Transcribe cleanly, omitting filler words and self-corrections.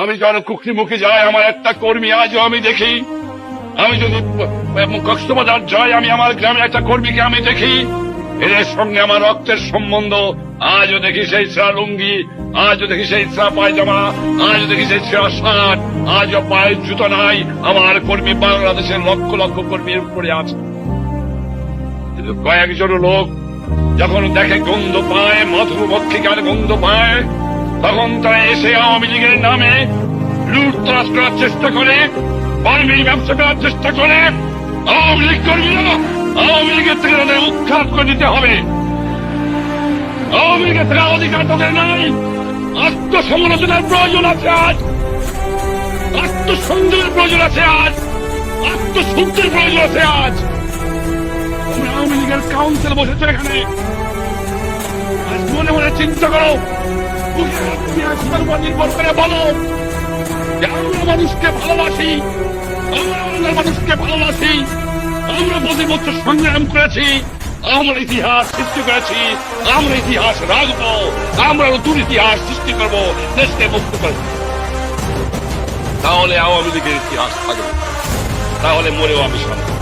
আমি যখন কুকরি মুখে যাই, আমার একটা কর্মী আজও আমি দেখি। আমি যদি কক্সবাজার যাই, আমি আমার গ্রামে একটা কর্মীকে আমি দেখি, এদের সঙ্গে আমার রক্তের সম্বন্ধ। আজও দেখি সেই ছেঁড়া লুঙ্গি, আজও দেখি সেই ছেঁড়া পায়জামা, আজও দেখি সেই ছেঁড়া শার্ট, আজও পায়ের জুতো নাই। আমার কর্মী বাংলাদেশের লক্ষ লক্ষ কর্মীর উপরে আছে। কিন্তু কয়েকজন লোক যখন দেখে গন্ধ পায়, মধুমক্ষিকার গন্ধ পায়, তখন তারা এসে আওয়ামী লীগের নামে লুটতরাজ করার চেষ্টা করে, কর্মী ব্যবসা করার চেষ্টা করে। আওয়ামী লীগ কর্মীরা আওয়ামী লীগের থেকে তাদের উৎখাত করে দিতে হবে। আওয়ামী লীগের থেকে অধিকার তাদের নাই। আত্মসমালোচনার প্রয়োজন আছে আজ, আত্মসংযমের প্রয়োজন আছে আজ, আত্মশুদ্ধির প্রয়োজন আছে আজ। আওয়ামী লীগের কাউন্সিল বসেছে এখানে, আজ মনে মনে চিন্তা করো, নির্ভর করে বলো যে আমরা মানুষকে ভালোবাসি, আমরা আমাদের মানুষকে ভালোবাসি, আমরা প্রতি বছর সংগ্রাম করেছি, আমরা ইতিহাস সৃষ্টি করেছি, আমরা ইতিহাস রাখবো, আমরা নতুন ইতিহাস সৃষ্টি করবো, দেশকে মুক্ত করবো। তাহলে আওয়ামী লীগের ইতিহাস থাকবে, তাহলে মরেও আমি শান্তি।